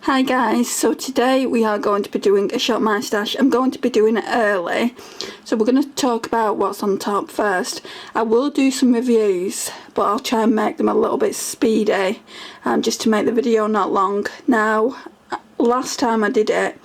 Hi guys, so today we are going to be doing a Shop My Stash. I'm going to be doing it early, so we're going to talk about what's on top first. I will do some reviews, but I'll try and make them a little bit speedy, just to make the video not long. Now, last time I did it,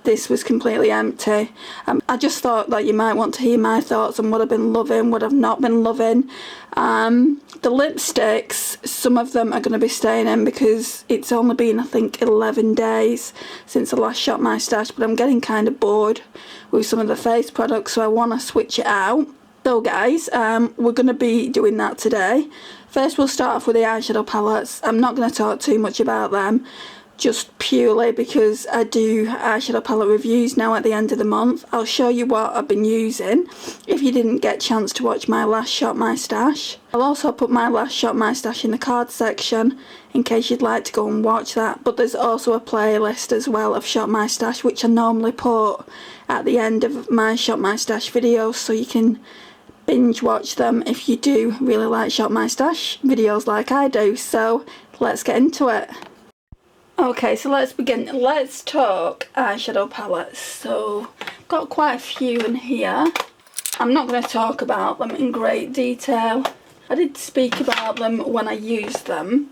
this was completely empty. I just thought that you might want to hear my thoughts on what I've been loving, what I've not been loving. The lipsticks, some of them are going to be staying in because it's only been, I think, 11 days since I last shot my stash, but I'm getting kind of bored with some of the face products, so I want to switch it out. So guys, we're going to be doing that today. First we'll start off with the eyeshadow palettes. I'm not going to talk too much about them, just purely because I do eyeshadow palette reviews now at the end of the month. I'll show you what I've been using if you didn't get a chance to watch my last Shop My Stash. I'll also put my last Shop My Stash in the card section in case you'd like to go and watch that, but there's also a playlist as well of Shop My Stash which I normally put at the end of my Shop My Stash videos, so you can binge watch them if you do really like Shop My Stash videos like I do. So let's get into it. Okay, so let's begin. Let's talk eyeshadow palettes. So, got quite a few in here. I'm not going to talk about them in great detail. I did speak about them when I used them.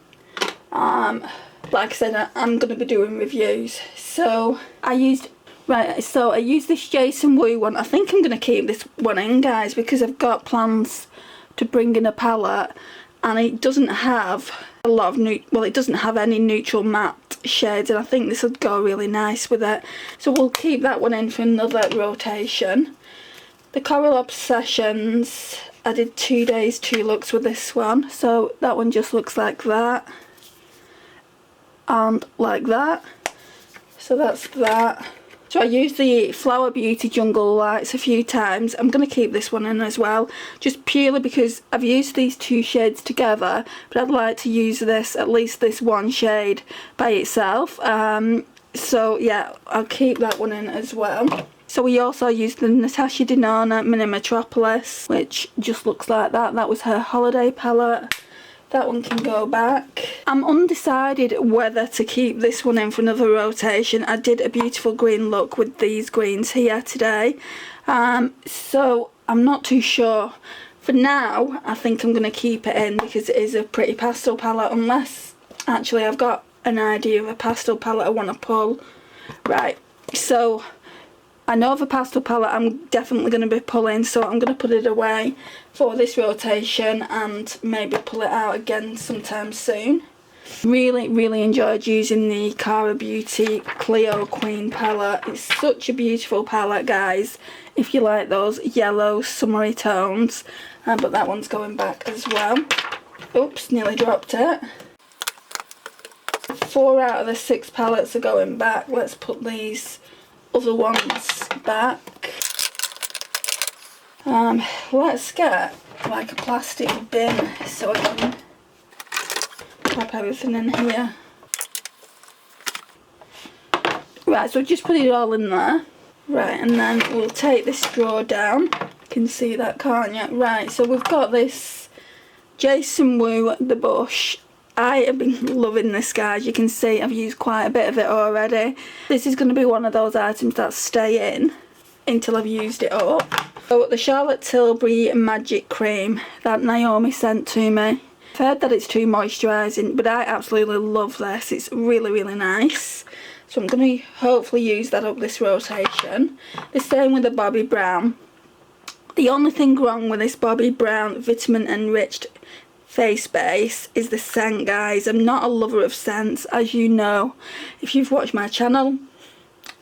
Like I said, I'm going to be doing reviews. So, I used this Jason Wu one. I think I'm going to keep this one in, guys, because I've got plans to bring in a palette, and it doesn't have a lot of it doesn't have any neutral matte shades, and I think this would go really nice with it, so we'll keep that one in for another rotation. The Colourpop Sessions, I did 2 days 2 looks with this one, so that one just looks like that and like that, so that's that. So I used the Flower Beauty Jungle Lights a few times. I'm going to keep this one in as well, just purely because I've used these two shades together, but I'd like to use this, at least this one shade by itself. So yeah, I'll keep that one in as well. So we also used the Natasha Denona Mini Metropolis, which just looks like that. That was her holiday palette. That one can go back. I'm undecided whether to keep this one in for another rotation. I did a beautiful green look with these greens here today. So I'm not too sure. For now, I think I'm going to keep it in because it is a pretty pastel palette, unless actually I've got an idea of a pastel palette I want to pull. Right, so I know of a pastel palette I'm definitely going to be pulling, so I'm going to put it away for this rotation and maybe pull it out again sometime soon. Really enjoyed using the Cara Beauty Cleo Queen palette. It's such a beautiful palette, guys, if you like those yellow summery tones. But that one's going back as well. Oops, nearly dropped it. 4 out of the 6 palettes are going back. Let's put these other ones back. Let's get like a plastic bin so I can pop everything in here. Right, so just put it all in there. Right, and then we'll take this drawer down. You can see that, can't you? Right, so we've got this Jason Wu The Bush. I have been loving this, guys. You can see I've used quite a bit of it already. This is going to be one of those items that stay in until I've used it up. So the Charlotte Tilbury Magic Cream that Naomi sent to me. I've heard that it's too moisturising, but I absolutely love this. It's really nice. So I'm going to hopefully use that up this rotation. The same with the Bobbi Brown. The only thing wrong with this Bobbi Brown Vitamin Enriched face base is the scent, guys. I'm not a lover of scents, as you know if you've watched my channel.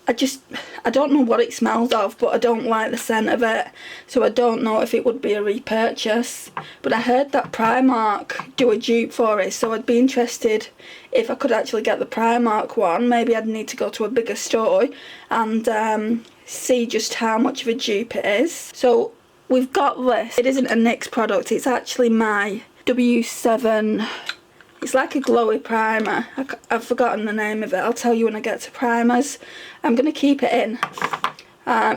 I don't know what it smells of, but I don't like the scent of it, so I don't know if it would be a repurchase. But I heard that Primark do a dupe for it, so I'd be interested if I could actually get the Primark one. Maybe I'd need to go to a bigger store and see just how much of a dupe it is. So we've got this. It isn't a NYX product, it's actually my W7, it's like a glowy primer. I've forgotten the name of it. I'll tell you when I get to primers. I'm going to keep it in,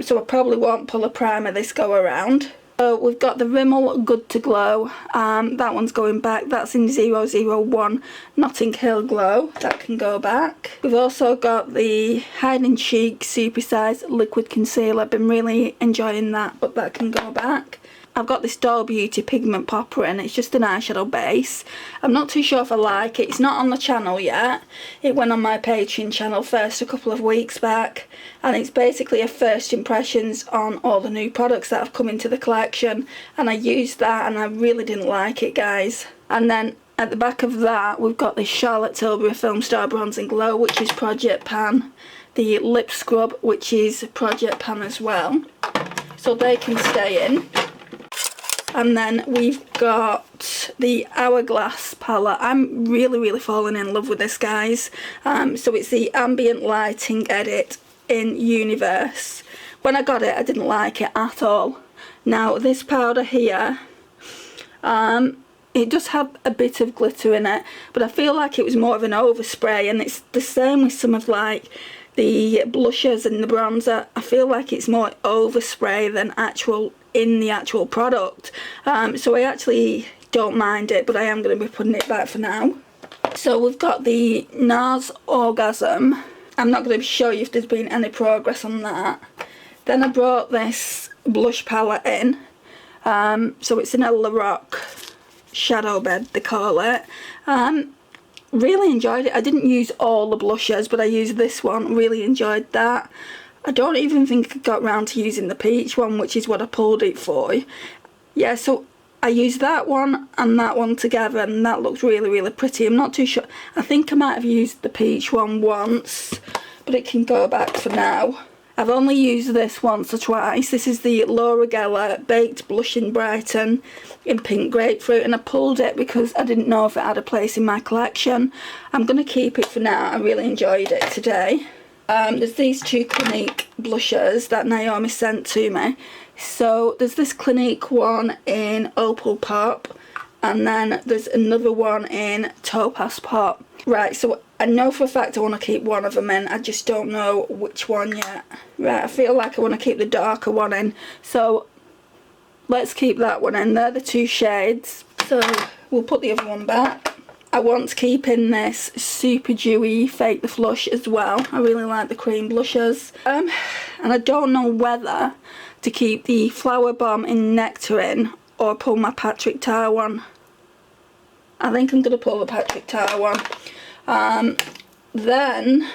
so I probably won't pull a primer this go around. So we've got the Rimmel Good to Glow, that one's going back, that's in 001 Notting Hill Glow, that can go back. We've also got the Hide and Chic Supersize Liquid Concealer, been really enjoying that, but that can go back. I've got this Doll Beauty Pigment Popper and it's just an eyeshadow base. I'm not too sure if I like it. It's not on the channel yet. It went on my Patreon channel first a couple of weeks back, and it's basically a first impressions on all the new products that have come into the collection, and I used that and I really didn't like it, guys. And then at the back of that we've got this Charlotte Tilbury Film Star Bronze and Glow, which is Project Pan. The lip scrub, which is Project Pan as well. So they can stay in. And then we've got the Hourglass palette. I'm really falling in love with this, guys. So it's the Ambient Lighting Edit in Universe. When I got it, I didn't like it at all. Now, this powder here, it does have a bit of glitter in it, but I feel like it was more of an overspray, and it's the same with some of like the blushers and the bronzer. I feel like it's more overspray than actual in the actual product, so I actually don't mind it, but I am going to be putting it back for now. So we've got the NARS Orgasm. I'm not going to show you if there's been any progress on that. Then I brought this blush palette in, so it's an La Rock Shadow Bed, they call it. Really enjoyed it. I didn't use all the blushers, but I used this one, really enjoyed that. I don't even think I got round to using the peach one, which is what I pulled it for. Yeah, so I used that one and that one together, and that looks really pretty. I'm not too sure. I think I might have used the peach one once, but it can go back for now. I've only used this once or twice. This is the Laura Geller Baked Blush and Brighten in Pink Grapefruit, and I pulled it because I didn't know if it had a place in my collection. I'm going to keep it for now. I really enjoyed it today. There's these two Clinique blushers that Naomi sent to me. So there's this Clinique one in Opal Pop, and then there's another one in Topaz Pop. Right, so I know for a fact I want to keep one of them in, I just don't know which one yet. Right, I feel like I want to keep the darker one in, so let's keep that one in. They're the two shades, so we'll put the other one back. I want to keep in this Super Dewy Fake the Flush as well. I really like the cream blushes. And I don't know whether to keep the Flower Bomb in Nectarine or pull my Patrick Tar one. I think I'm going to pull the Patrick Tar one. Then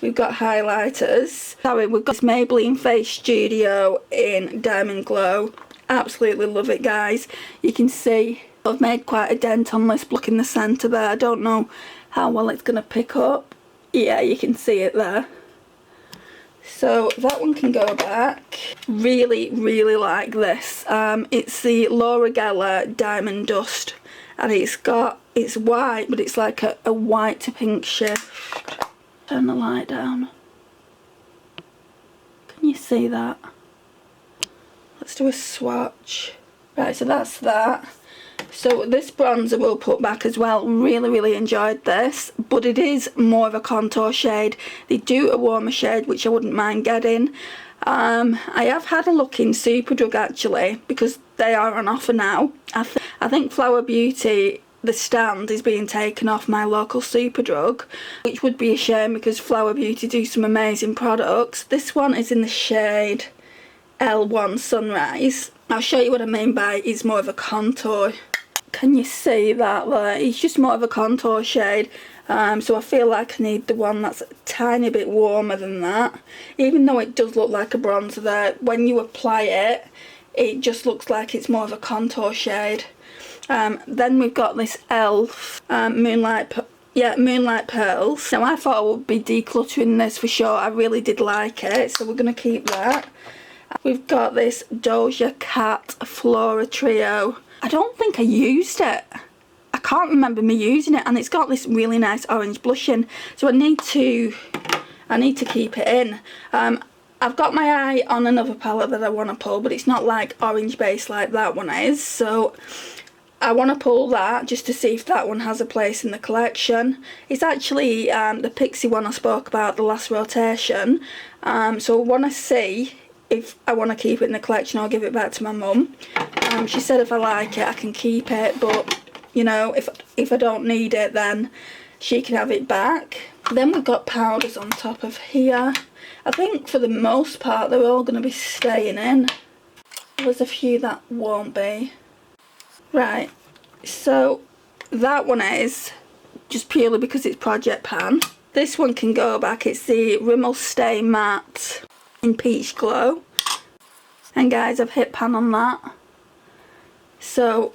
we've got highlighters. Sorry, we've got this Maybelline Face Studio in Diamond Glow. Absolutely love it, guys. You can see I've made quite a dent on this block in the centre there. I don't know how well it's going to pick up. Yeah, you can see it there. So that one can go back. Really like this. It's the Laura Geller Diamond Dust, and it's white, but it's like a white to pink shift. Turn the light down. Can you see that? Let's do a swatch. Right, so that's that. So this bronzer we'll put back as well. Really enjoyed this, but it is more of a contour shade. They do a warmer shade, which I wouldn't mind getting. I have had a look in Superdrug actually, because they are on offer now. I think Flower Beauty, the stand, is being taken off my local Superdrug, which would be a shame because Flower Beauty do some amazing products. This one is in the shade L1 Sunrise. I'll show you what I mean by it's more of a contour. Can you see that there? It's just more of a contour shade. So I feel like I need the one that's a tiny bit warmer than that. Even though it does look like a bronzer there, when you apply it, it just looks like it's more of a contour shade. Then we've got this e.l.f. Moonlight Pearls. Now I thought I would be decluttering this for sure. I really did like it, so we're going to keep that. We've got this Doja Cat Flora Trio. I don't think I used it. I can't remember me using it, and it's got this really nice orange blushing, so I need to keep it in. I've got my eye on another palette that I want to pull, but it's not like orange base like that one is, so I want to pull that just to see if that one has a place in the collection. It's actually the Pixie one I spoke about the last rotation, so I want to see if I want to keep it in the collection or give it back to my mum. She said if I like it I can keep it, but you know, if I don't need it then she can have it back. Then we've got powders on top of here. I think for the most part they're all going to be staying in. There's a few that won't be. Right, so that one is just purely because it's Project Pan. This one can go back. It's the Rimmel Stay Matte in Peach Glow. And guys, I've hit pan on that. So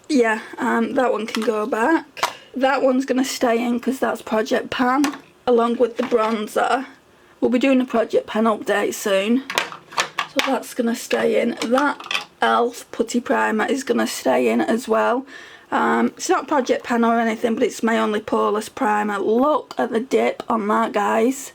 yeah, that one can go back. That one's going to stay in because that's Project Pan, along with the bronzer. We'll be doing a Project Pan update soon. So that's going to stay in. That e.l.f. putty primer is going to stay in as well. It's not Project Pan or anything, but it's my only poreless primer. Look at the dip on that, guys.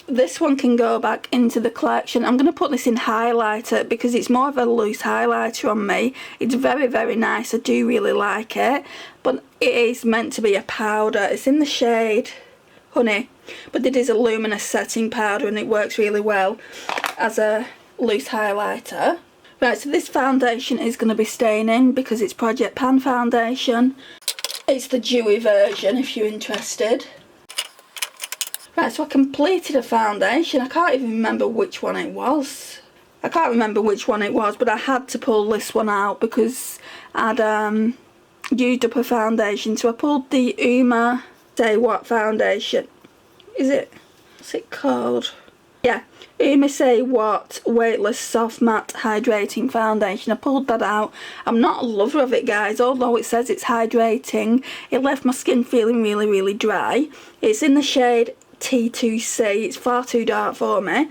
This one can go back into the collection. I'm going to put this in highlighter because it's more of a loose highlighter on me. It's very, very nice. I do really like it. But it is meant to be a powder. It's in the shade Honey. But it is a luminous setting powder and it works really well as a loose highlighter. Right, so this foundation is going to be staying in because it's Project Pan foundation. It's the dewy version if you're interested. Right, so I completed a foundation. I can't even remember which one it was. But I had to pull this one out because I'd used up a foundation. So I pulled the Uma Say What foundation. What's it called? Yeah, Uma Say What Weightless Soft Matte Hydrating Foundation. I pulled that out. I'm not a lover of it, guys, although it says it's hydrating. It left my skin feeling really, really dry. It's in the shade T2C. It's far too dark for me.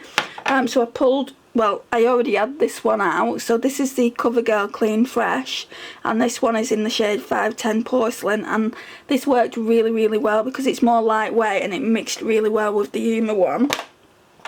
So I pulled, well, I already had this one out. So this is the CoverGirl Clean Fresh. And this one is in the shade 510 Porcelain. And this worked really, really well because it's more lightweight and it mixed really well with the Uma one.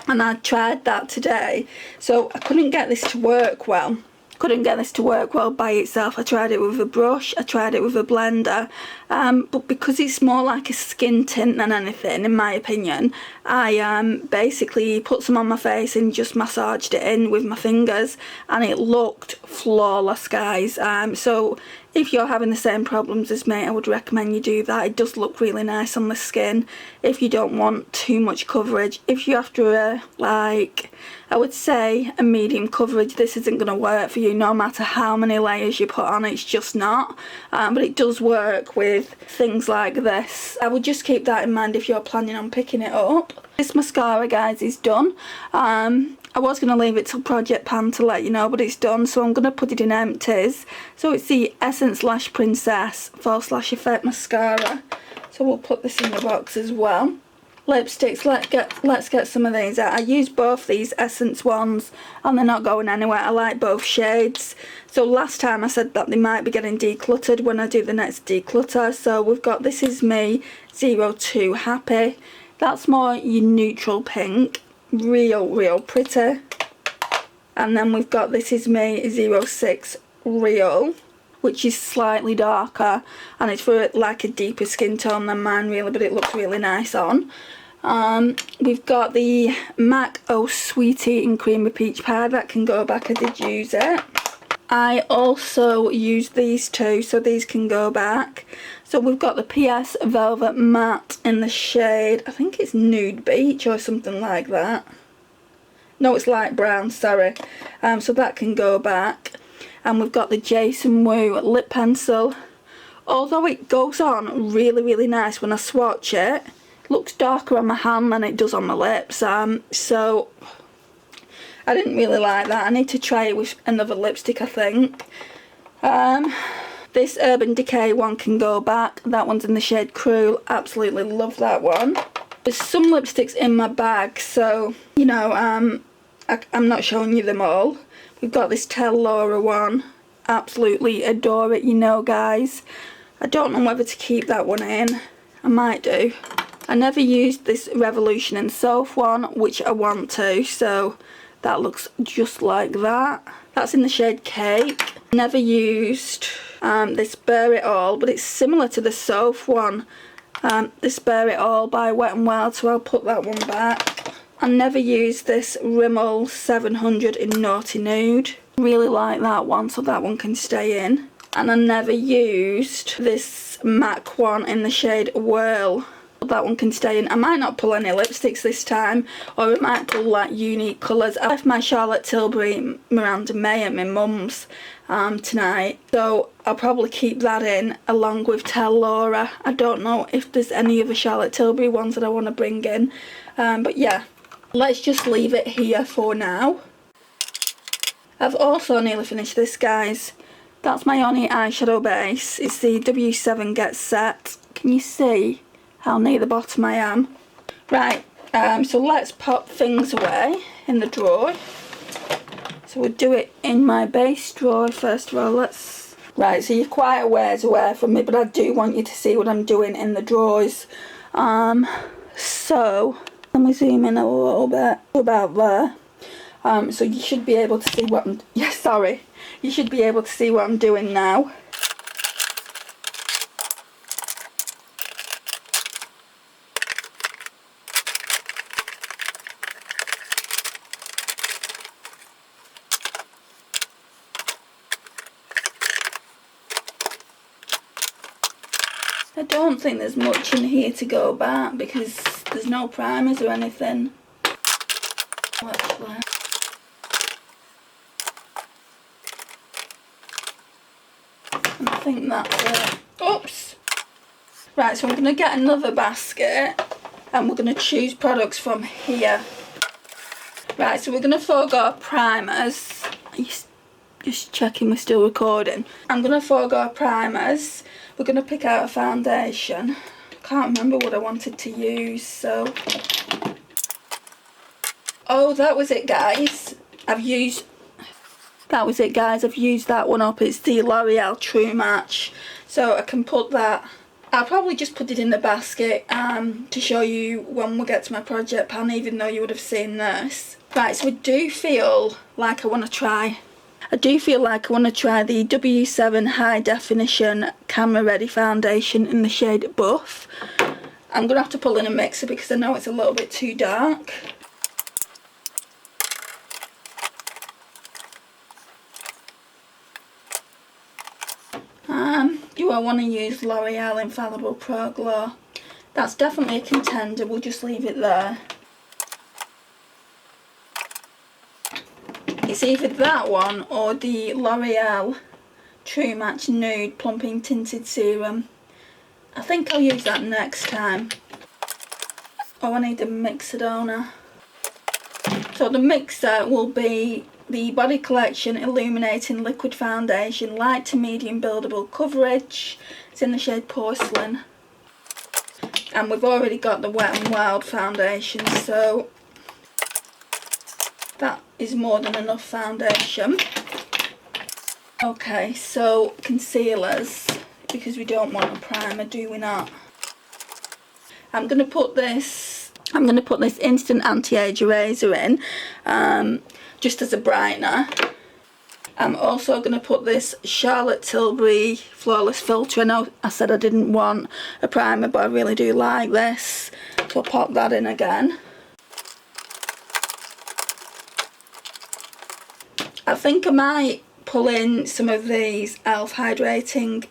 And I tried that today, so I couldn't get this to work well. By itself. I tried it with a brush, I tried it with a blender, but because it's more like a skin tint than anything, in my opinion, I basically put some on my face and just massaged it in with my fingers, and it looked flawless, guys. So if you're having the same problems as me, I would recommend you do that. It does look really nice on the skin if you don't want too much coverage. If you're after a, like, I would say a medium coverage, this isn't going to work for you no matter how many layers you put on. It's just not. But it does work with things like this. I would just keep that in mind if you're planning on picking it up. This mascara, guys, is done. I was going to leave it till Project Pan to let you know, but it's done, so I'm going to put it in empties. So it's the Essence Lash Princess False Lash Effect Mascara. So we'll put this in the box as well. Lipsticks, let's get some of these out. I used both these Essence ones and they're not going anywhere. I like both shades. So last time I said that they might be getting decluttered when I do the next declutter. So we've got This Is Me 02 Happy. That's more your neutral pink. Real pretty. And then we've got This Is Me 06 Real, which is slightly darker, and it's for like a deeper skin tone than mine really, but it looks really nice on. We've got the MAC Oh Sweetie in Creamy Peach Pie. That can go back. I did use it. I also used these two, so these can go back. So we've got the PS Velvet Matte in the shade, I think it's Nude Beach or something like that. No, it's light brown, sorry. So that can go back. And we've got the Jason Wu lip pencil. Although it goes on really, really nice when I swatch it, it looks darker on my hand than it does on my lips. So I didn't really like that. I need to try it with another lipstick, I think. This Urban Decay one can go back. That one's in the shade Cruel. Absolutely love that one. There's some lipsticks in my bag, so, you know, I'm not showing you them all. We've got this Tell Laura one. Absolutely adore it, you know, guys. I don't know whether to keep that one in. I might do. I never used this Revolution and Soap one, which I want to, so that looks just like that. That's in the shade Cake. Never used this Bear It All, but it's similar to the Soap one. This Bear It All by Wet n Wild, so I'll put that one back. I never used this Rimmel 700 in Naughty Nude. Really like that one, so that one can stay in. And I never used this MAC one in the shade Whirl. That one can stay in. I might not pull any lipsticks this time, or I might pull like unique colours. I left my Charlotte Tilbury Miranda May at my mum's tonight, so I'll probably keep that in along with Tell Laura. I don't know if there's any other Charlotte Tilbury ones that I want to bring in, but yeah, let's just leave it here for now. I've also nearly finished this, guys. That's my only eyeshadow base. It's the W7 Get Set. Can you see how near the bottom I am? Right, so let's pop things away in the drawer. So we'll do it in my base drawer first of all. Right, so you're quite a ways away from me, but I do want you to see what I'm doing in the drawers. So let me zoom in a little bit, about there. So you should be able to see what I'm, you should be able to see what I'm doing now. I don't think there's much in here to go back because there's no primers or anything. Actually. And I think that's it. Oops! Right, so I'm going to get another basket and we're going to choose products from here. Right, so we're going to forego primers. Just checking we're still recording. I'm going to forego primers. We're going to pick out a foundation. I can't remember what I wanted to use, so... Oh, that was it, guys. I've used that one up. It's the L'Oreal True Match. So I can put that... I'll probably just put it in the basket to show you when we get to my project pan, even though you would have seen this. Right, so I do feel like I want to try the W7 High Definition Camera Ready Foundation in the shade Buff. I'm going to have to pull in a mixer because I know it's a little bit too dark. Do I want to use L'Oreal Infallible Pro Glow? That's definitely a contender, we'll just leave it there. It's either that one or the L'Oreal True Match Nude Plumping Tinted Serum. I think I'll use that next time. Oh, I need a mixer, don't I? So the mixer will be the Body Collection Illuminating Liquid Foundation, light to medium buildable coverage. It's in the shade Porcelain. And we've already got the Wet n Wild foundation, so that is more than enough foundation. Okay, so concealers, because we don't want a primer, do we not? I'm going to put this Instant Anti-Age Eraser in, just as a brightener. I'm also going to put this Charlotte Tilbury Flawless Filter. I know I said I didn't want a primer, but I really do like this, so I'll pop that in again. I think I might pull in some of these e.l.f. Hydrating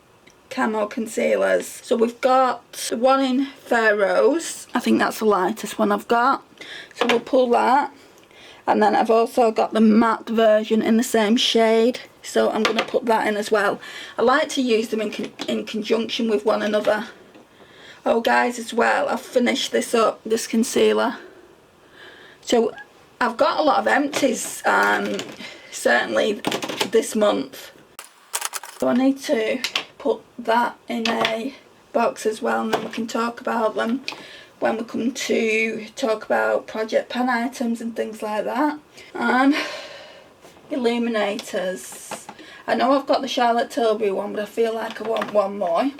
Camo Concealers. So we've got the one in Fair Rose. I think that's the lightest one I've got. So we'll pull that. And then I've also got the matte version in the same shade. So I'm going to put that in as well. I like to use them in conjunction with one another. Oh guys, as well, I've finished this up, this concealer. So I've got a lot of empties, certainly this month. So I need to put that in a box as well, and then we can talk about them when we come to talk about project pan items and things like that. Illuminators. I know I've got the Charlotte Tilbury one, but I feel like I want one more.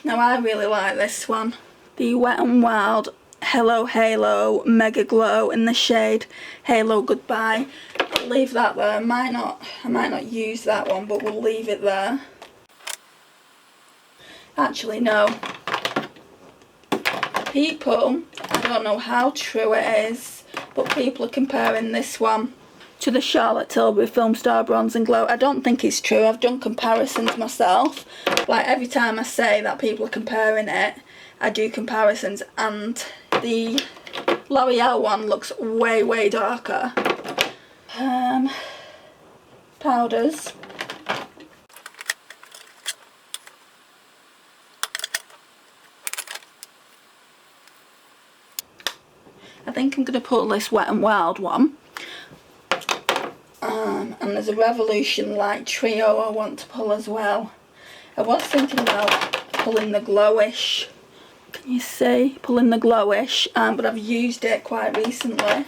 Now I really like this one. The Wet n Wild Hello Halo Mega Glow in the shade Halo Goodbye. I'll leave that there. I might not use that one, but we'll leave it there. Actually no. people, I don't know how true it is, but people are comparing this one to the Charlotte Tilbury Film Star Bronze and Glow. I don't think it's true. I've done comparisons myself. Like, every time I say that people are comparing it, I do comparisons, and the L'Oreal one looks way, way darker. Powders. I think I'm going to put this Wet n Wild one. And there's a Revolution Light Trio I want to pull as well. I was thinking about pulling the Glowish. Can you see? Pulling the Glowish, but I've used it quite recently.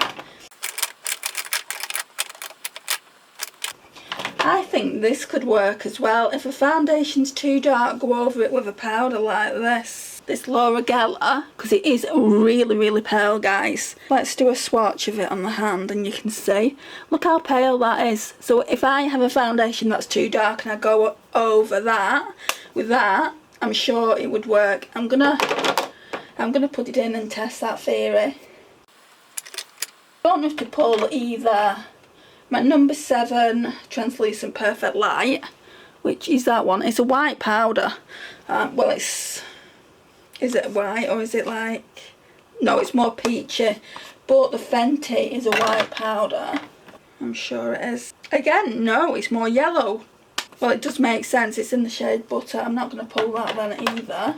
I think this could work as well. If a foundation's too dark, go over it with a powder like this. This Laura Geller, because it is really, really pale, guys. Let's do a swatch of it on the hand and you can see. Look how pale that is. So if I have a foundation that's too dark and I go over that, with that, I'm sure it would work. I'm gonna put it in and test that theory. Don't have to pull either my number 7 Translucent Perfect Light, which is that one. It's a white powder. Well, is it white or is it like... No, it's more peachy. But the Fenty is a white powder. I'm sure it is. Again, no, it's more yellow. Well, it does make sense. It's in the shade Butter. I'm not going to pull that then either.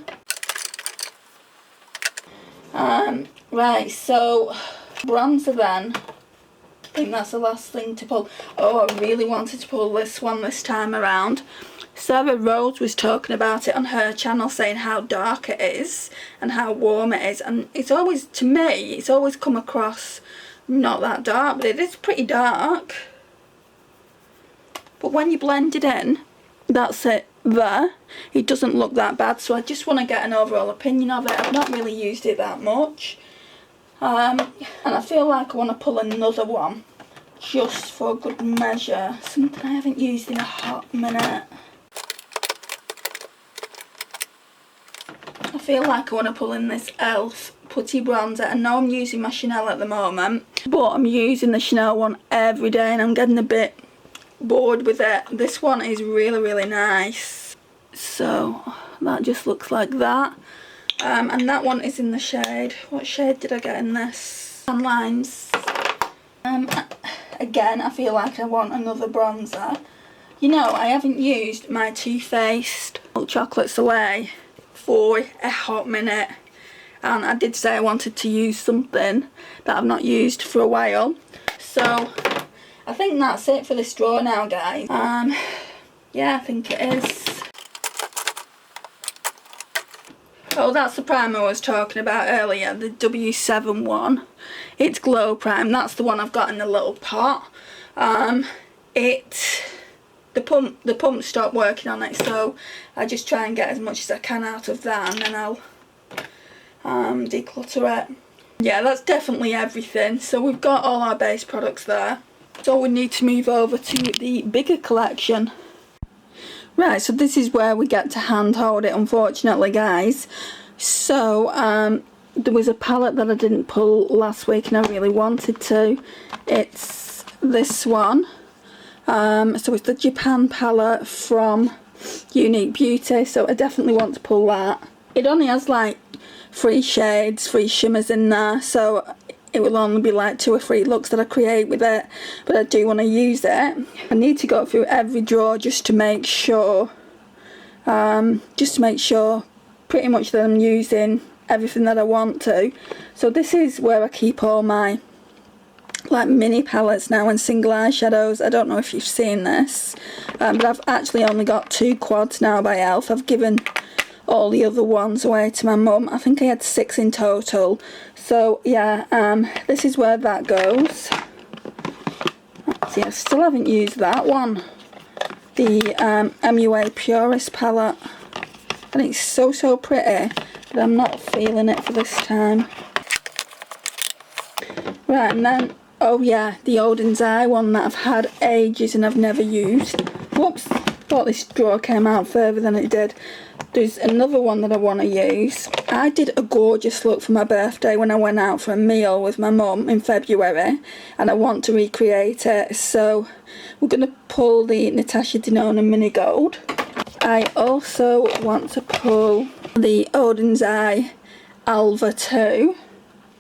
Right, so bronzer then. I think that's the last thing to pull. Oh, I really wanted to pull this one this time around. Sarah Rose was talking about it on her channel, saying how dark it is and how warm it is, and it's always, to me, it's always come across not that dark, but it is pretty dark. But when you blend it in, that's it there. It doesn't look that bad, so I just want to get an overall opinion of it. I've not really used it that much. And I feel like I want to pull another one just for good measure. Something I haven't used in a hot minute. I feel like I want to pull in this e.l.f. putty bronzer. I know I'm using my Chanel at the moment, but I'm using the Chanel one every day and I'm getting a bit bored with it. This one is really, really nice. So that just looks like that. And that one is in the shade, what shade did I get in this? Tan Lines. Again, I feel like I want another bronzer. You know, I haven't used my Too Faced Chocolate Soleil for a hot minute. And I did say I wanted to use something that I've not used for a while. So, I think that's it for this drawer now, guys. Yeah, I think it is. Oh, that's the primer I was talking about earlier, the W7 one. It's Glow Prime. That's the one I've got in the little pot. The pump stopped working on it, so I just try and get as much as I can out of that, and then I'll declutter it. Yeah, that's definitely everything. So we've got all our base products there. So we need to move over to the bigger collection. Right, so this is where we get to hand hold it, unfortunately, guys. So, there was a palette that I didn't pull last week and I really wanted to. It's this one. So it's the Japan palette from Unique Beauty, so I definitely want to pull that. It only has like 3 shades, 3 shimmers in there, so it will only be like 2 or 3 looks that I create with it, but I do want to use it. I need to go through every drawer just to make sure, pretty much that I'm using everything that I want to. So this is where I keep all my like mini palettes now and single eyeshadows. I don't know if you've seen this, but I've actually only got 2 quads now by e.l.f. I've given all the other ones away to my mum. I think I had 6 in total. So yeah, this is where that goes. See, I still haven't used that one. The MUA Purist palette. And it's so pretty, but I'm not feeling it for this time. Right, and then, oh yeah, the Odin's Eye one that I've had ages and I've never used. Whoops, thought this drawer came out further than it did. There's another one that I want to use. I did a gorgeous look for my birthday when I went out for a meal with my mum in February, and I want to recreate it. So we're going to pull the Natasha Denona Mini Gold. I also want to pull the Odin's Eye Alva 2.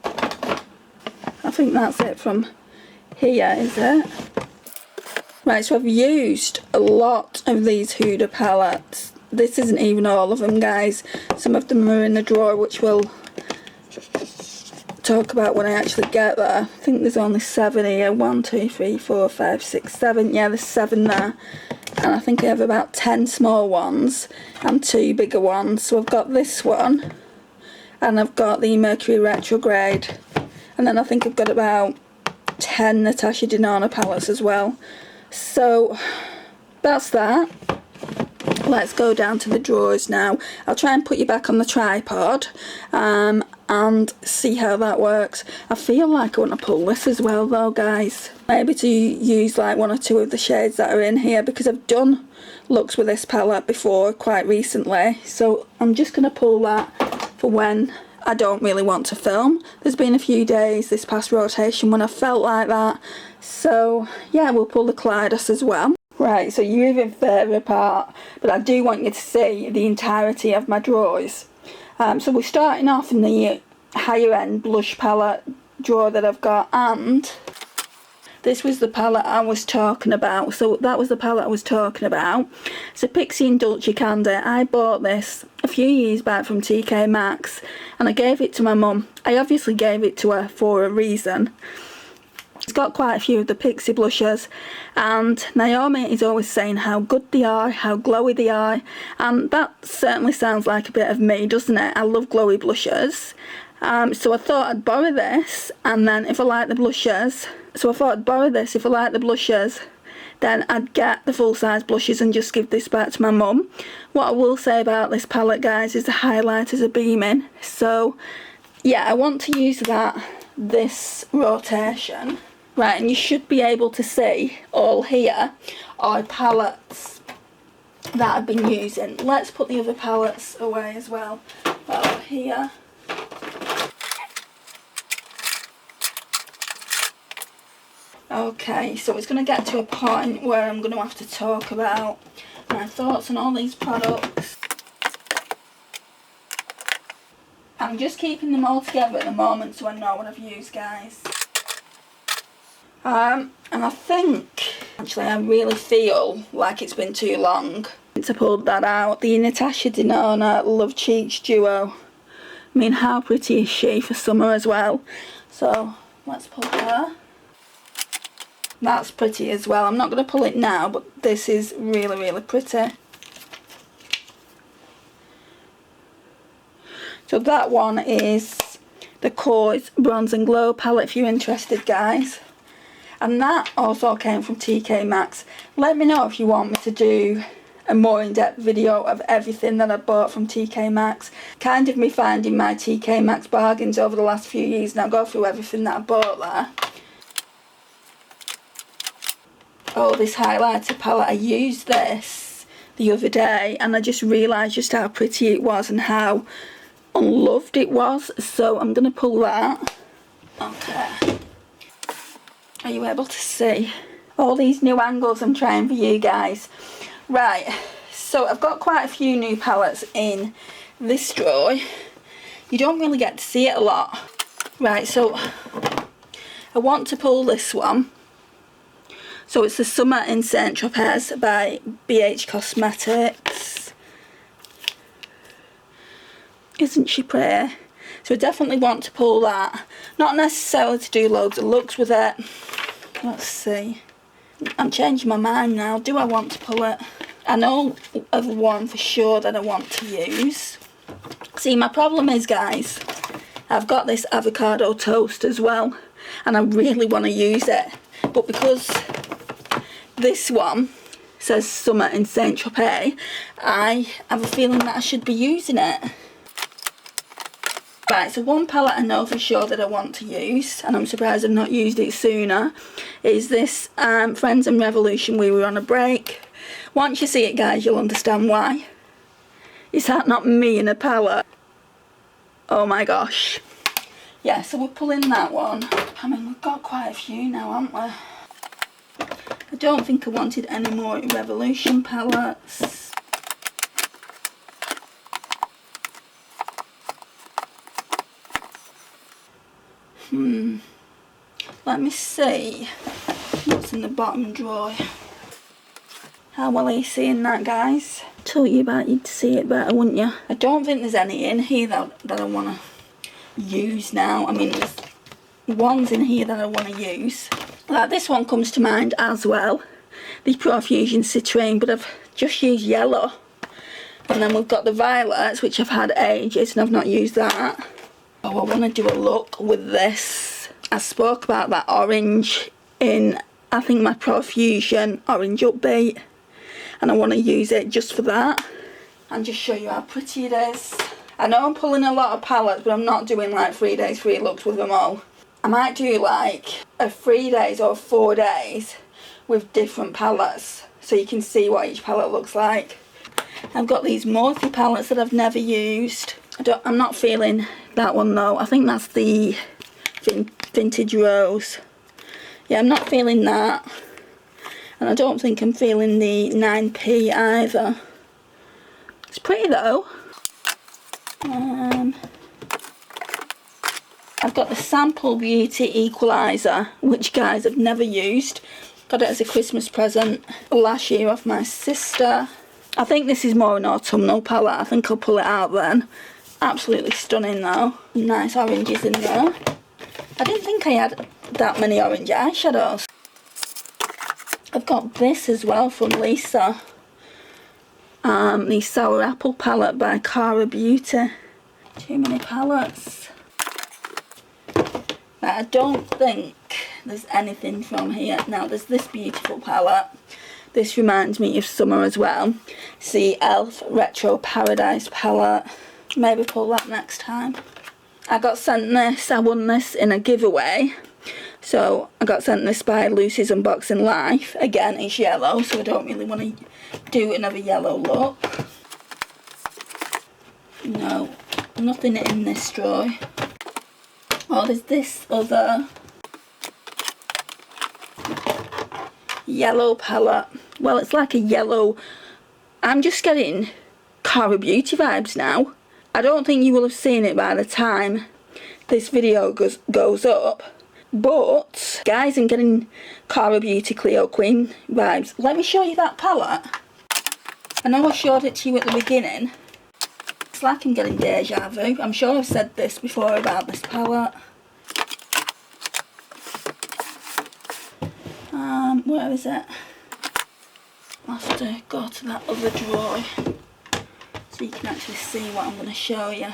I think that's it from here, is it? Right, so I've used a lot of these Huda palettes. This isn't even all of them, guys. Some of them are in the drawer, which we'll talk about when I actually get there. I think there's only 7 here. 1, 2, 3, 4, 5, 6, 7. Yeah, there's 7 there. And I think I have about 10 small ones and 2 bigger ones. So I've got this one, and I've got the Mercury Retrograde. And then I think I've got about 10 Natasha Denona palettes as well. So that's that. Let's go down to the drawers now. I'll try and put you back on the tripod and see how that works. I feel like I want to pull this as well though, guys. Maybe to use like 1 or 2 of the shades that are in here, because I've done looks with this palette before quite recently. So I'm just going to pull that for when I don't really want to film. There's been a few days this past rotation when I felt like that. So yeah, we'll pull the Kaleidos as well. Right, so you're even further apart, but I do want you to see the entirety of my drawers. So we're starting off in the higher end blush palette drawer that I've got, and this was the palette I was talking about. So that was the palette I was talking about. It's a Pixie and Dolce Candy. I bought this a few years back from TK Maxx, and I gave it to my mum. I obviously gave it to her for a reason. It's got quite a few of the Pixie blushes, and Naomi is always saying how good they are, how glowy they are, and that certainly sounds like a bit of me, doesn't it? I love glowy blushes. So I thought I'd borrow this, and then if I like the blushes, then I'd get the full size blushes and just give this back to my mum. What I will say about this palette, guys, is the highlighters are beaming. So yeah, I want to use that this rotation. Right, and you should be able to see all here are palettes that I've been using. Let's put the other palettes away as well. Well, here. Okay, so it's going to get to a point where I'm going to have to talk about my thoughts on all these products. I'm just keeping them all together at the moment so I know what I've used, guys. And I think, actually I really feel like it's been too long since I pulled that out. The Natasha Denona Love Cheeks Duo. I mean, how pretty is she for summer as well? So let's pull her. That's pretty as well. I'm not going to pull it now, but this is really, really pretty. So that one is the Kors Bronze and Glow palette if you're interested, guys. And that also came from TK Maxx. Let me know if you want me to do a more in-depth video of everything that I bought from TK Maxx. Kind of me finding my TK Maxx bargains over the last few years, and I'll go through everything that I bought there. Oh, this highlighter palette, I used this the other day and I just realised just how pretty it was and how unloved it was. So I'm going to pull that. Okay. Are you able to see all these new angles I'm trying for you guys? Right, so I've got quite a few new palettes in this drawer. You don't really get to see it a lot. Right, so I want to pull this one. So it's the Summer in Saint Tropez by BH Cosmetics. Isn't she pretty? So I definitely want to pull that. Not necessarily to do loads of looks with it. Let's see. I'm changing my mind now. Do I want to pull it? I know of one for sure that I want to use. See, my problem is, guys, I've got this avocado toast as well, and I really want to use it. But because this one says Summer in Saint Tropez, I have a feeling that I should be using it. Right, so one palette I know for sure that I want to use, and I'm surprised I've not used it sooner, is this Friends and Revolution We Were on a Break. Once you see it, guys, you'll understand why. Is that not me in a palette? Oh my gosh. Yeah, so we're pulling that one. I mean, we've got quite a few now, haven't we? I don't think I wanted any more Revolution palettes. Let me see what's in the bottom drawer. How well are you seeing that, guys? Told you about you'd see it better, wouldn't you? I don't think there's any in here that I want to use now. I mean, there's ones in here that I want to use. Like this one comes to mind as well. The Profusion Citrine, but I've just used yellow. And then we've got the violets, which I've had ages and I've not used that. Oh, I want to do a look with this. I spoke about that orange in, I think, my Profusion Orange Upbeat. And I want to use it just for that. And just show you how pretty it is. I know I'm pulling a lot of palettes, but I'm not doing like 3 days, 3 looks with them all. I might do like a 3 days or 4 days with different palettes. So you can see what each palette looks like. I've got these Morphe palettes that I've never used. I'm not feeling that one though. I think that's the Vintage Rose. Yeah, I'm not feeling that. And I don't think I'm feeling the 9p either. It's pretty though. I've got the Sample Beauty Equalizer, which, guys, I've never used. Got it as a Christmas present last year off my sister. I think this is more an autumnal palette. I think I'll pull it out then. Absolutely stunning though. Nice oranges in there. I didn't think I had that many orange eyeshadows. I've got this as well from Lisa. The Sour Apple palette by Cara Beauty. Too many palettes. But I don't think there's anything from here. Now there's this beautiful palette. This reminds me of summer as well. It's the e.l.f. Retro Paradise palette. Maybe pull that next time. I got sent this. I won this in a giveaway. So I got sent this by Lucy's Unboxing Life. Again, it's yellow, so I don't really want to do another yellow look. No, nothing in this drawer. Oh, there's this other yellow palette. Well, it's like a yellow. I'm just getting Cara Beauty vibes now. I don't think you will have seen it by the time this video goes up. But, guys, I'm getting Cara Beauty Cleo Queen vibes. Let me show you that palette. I know I showed it to you at the beginning. It's like I'm getting deja vu. I'm sure I've said this before about this palette. Where is it? I'll have to go to that other drawer so you can actually see what I'm going to show you.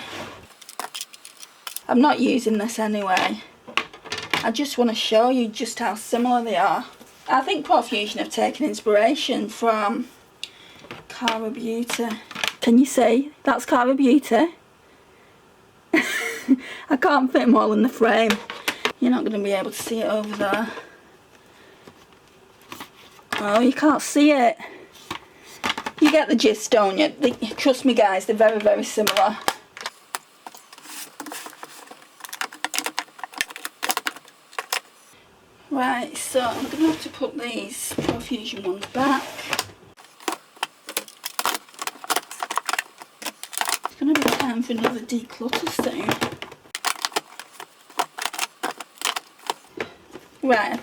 I'm not using this anyway. I just want to show you just how similar they are. I think Profusion have taken inspiration from Cara Beauty. Can you see? That's Cara Beauty. I can't fit them all in the frame. You're not going to be able to see it over there. Oh, you can't see it. You get the gist, don't you? Trust me, guys, they're very, very similar. Right, so I'm going to have to put these Profusion ones back. It's going to be time for another declutter soon. Right,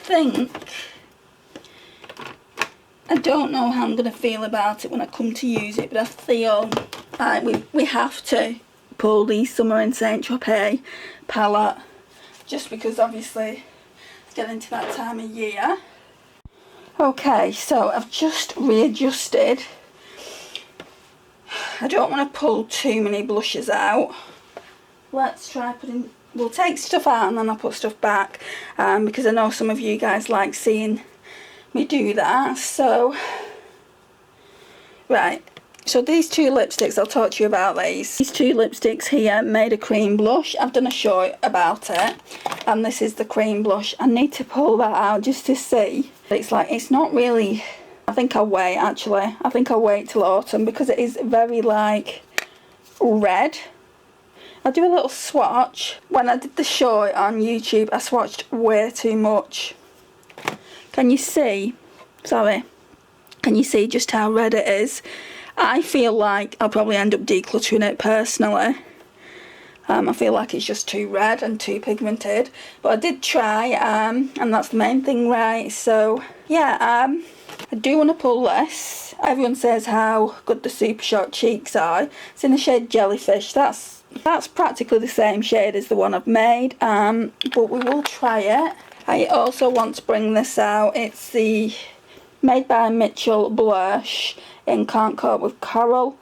I don't know how I'm going to feel about it when I come to use it, but I feel like we have to pull the Summer in Saint Tropez palette, just because obviously it's getting to that time of year. Okay, so I've just readjusted. I don't want to pull too many blushes out. Let's try putting, we'll take stuff out and then I'll put stuff back, because I know some of you guys like seeing me do that. So right, so these two lipsticks, I'll talk to you about these. These two lipsticks here made a cream blush. I've done a short about it, and this is the cream blush. I need to pull that out just to see. It's like, it's not really, I think I'll wait actually. I think I'll wait till autumn because it is very like red. I'll do a little swatch. When I did the short on YouTube, I swatched way too much. Can you see? Sorry. Can you see just how red it is? I feel like I'll probably end up decluttering it personally. I feel like it's just too red and too pigmented. But I did try, and that's the main thing, right? So, yeah, I do want to pull this. Everyone says how good the Super Short cheeks are. It's in the shade Jellyfish. That's practically the same shade as the one I've made, but we will try it. I also want to bring this out. It's the Made by Mitchell blush in Can't Cope with Coral.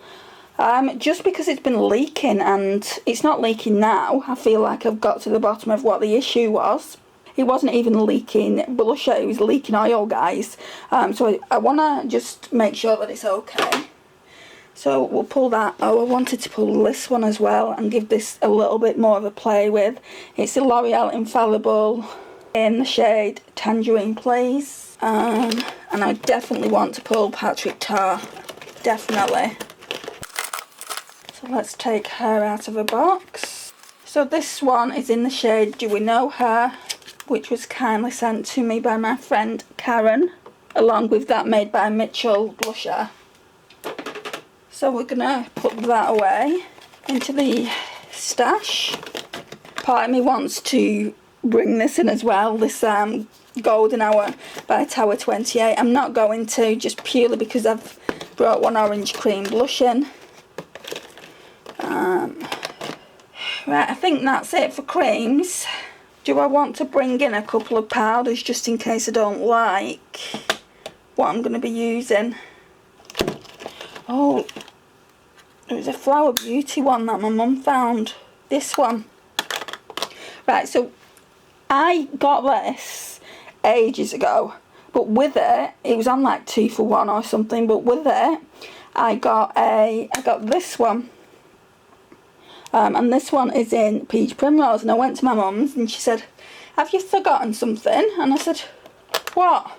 Just because it's been leaking, and it's not leaking now, I feel like I've got to the bottom of what the issue was. It wasn't even leaking blusher, it was leaking oil, guys. So I want to just make sure that it's okay. So we'll pull that. Oh, I wanted to pull this one as well and give this a little bit more of a play with. It's the L'Oreal Infallible in the shade Tangerine Please. And I definitely want to pull Patrick Tar. Definitely. So let's take her out of a box. So this one is in the shade Do We Know Her, which was kindly sent to me by my friend Karen, along with that Made by Mitchell blusher. So we're gonna put that away into the stash. Part of me wants to bring this in as well, this Golden Hour by Tower 28. I'm not going to, just purely because I've brought one orange cream blush in. Right, I think that's it for creams. Do I want to bring in a couple of powders just in case I don't like what I'm going to be using? Oh, there was a Flower Beauty one that my mum found. This one. Right, so I got this ages ago, but with it, it was on like 2 for 1 or something, but with it, I got this one. And this one is in Peach Primrose, and I went to my mum's and she said, have you forgotten something? And I said, what?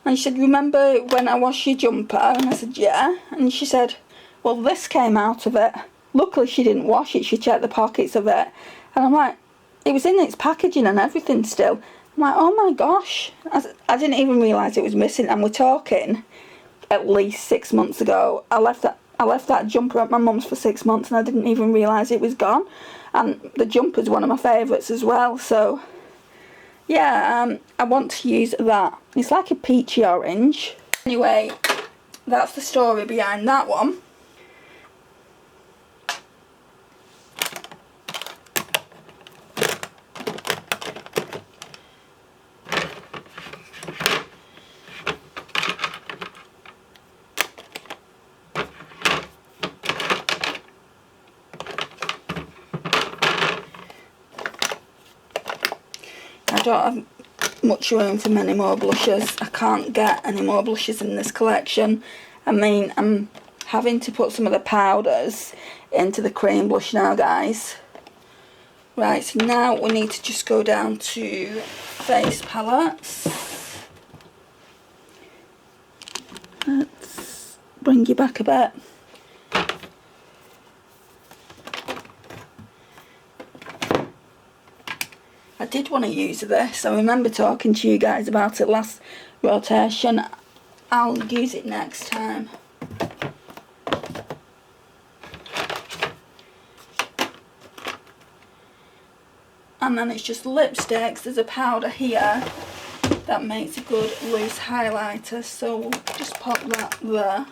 And she said, remember when I washed your jumper? And I said, yeah. And she said, well, this came out of it. Luckily she didn't wash it, she checked the pockets of it. And I'm like, it was in its packaging and everything still. I'm like, oh my gosh. I didn't even realise it was missing, and we're talking at least 6 months ago. I left that jumper at my mum's for 6 months and I didn't even realise it was gone. And the jumper's one of my favourites as well, so yeah, I want to use that. It's like a peachy orange. Anyway, that's the story behind that one. I don't have much room for many more blushes. I can't get any more blushes in this collection. I mean, I'm having to put some of the powders into the cream blush now, guys. Right, so now we need to just go down to face palettes. Let's bring you back a bit. I did want to use this. I remember talking to you guys about it last rotation. I'll use it next time. And then it's just lipsticks. There's a powder here that makes a good loose highlighter, so we'll just pop that there.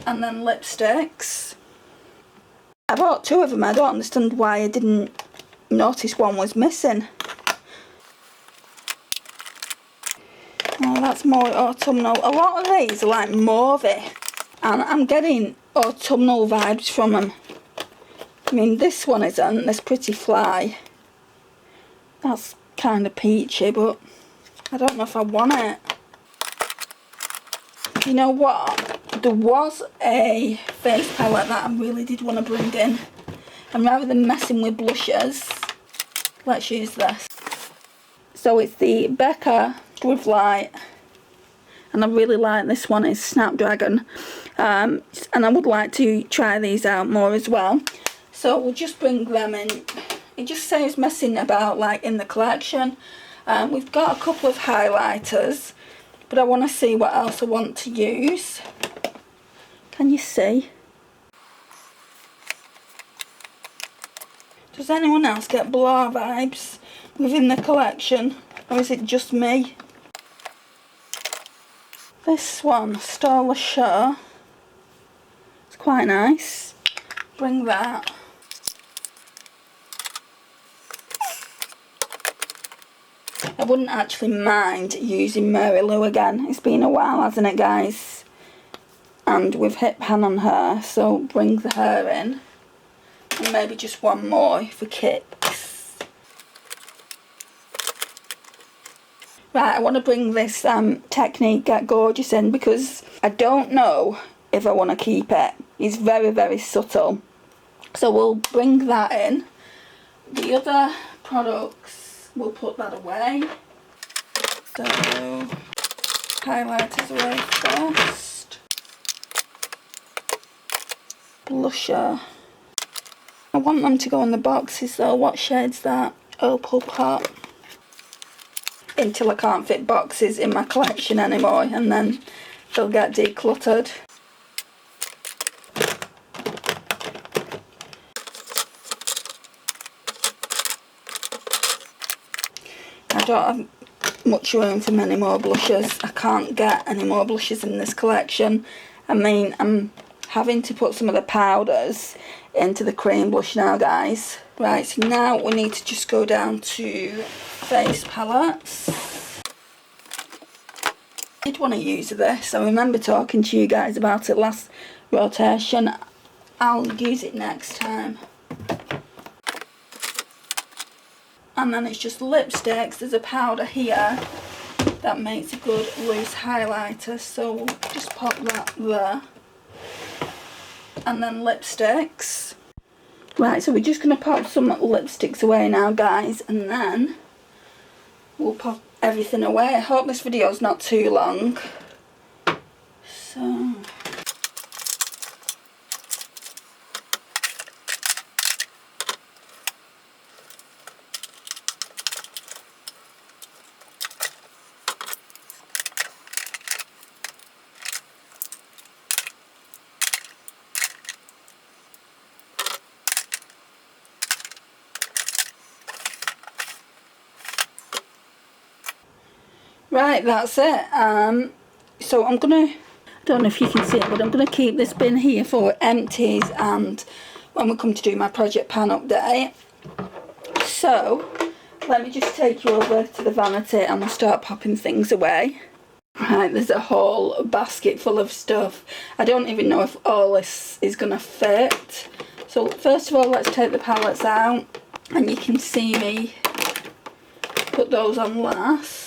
And then lipsticks. I bought 2 of them. I don't understand why I didn't notice one was missing. Oh, that's more autumnal. A lot of these are like mauvey, and I'm getting autumnal vibes from them. I mean, this one isn't, this Pretty Fly. That's kind of peachy, but I don't know if I want it. You know what? There was a face palette that I really did want to bring in. And rather than messing with blushes, let's use this. So it's the Becca With Light. And I really like this one, it's Snapdragon. and I would like to try these out more as well. So we'll just bring them in. It just saves messing about like in the collection. We've got a couple of highlighters, but I want to see what else I want to use. Can you see? Does anyone else get blur vibes within the collection, or is it just me? This one, Stole the Show. It's quite nice. Bring that. I wouldn't actually mind using Mary Lou again. It's been a while, hasn't it, guys? And we've hit pan on her, so bring the hair in. And maybe just one more for kicks. Right, I want to bring this Technique Get Gorgeous in because I don't know if I want to keep it. It's very, very subtle. So we'll bring that in. The other products, we'll put that away. So, highlighters away first. Blusher. I want them to go in the boxes though. What shade's that? Opal Pop. Until I can't fit boxes in my collection anymore, and then they'll get decluttered. I don't have much room for many more blushes. I can't get any more blushes in this collection. I mean, I'm having to put some of the powders into the cream blush now, guys. Right, so now we need to just go down to face palettes. I did want to use this. I remember talking to you guys about it last rotation. I'll use it next time. And then it's just lipsticks. There's a powder here that makes a good loose highlighter, so we'll just pop that there. And then lipsticks. Right, so we're just going to pop some lipsticks away now, guys, and then we'll pop everything away. I hope this video is not too long. So... Right, that's it. So I'm gonna, I don't know if you can see it, but I'm gonna keep this bin here for empties and when we come to do my project pan update. So let me just take you over to the vanity and we'll start popping things away. Right, there's a whole basket full of stuff. I don't even know if all this is gonna fit. So first of all, let's take the palettes out, and you can see me put those on last.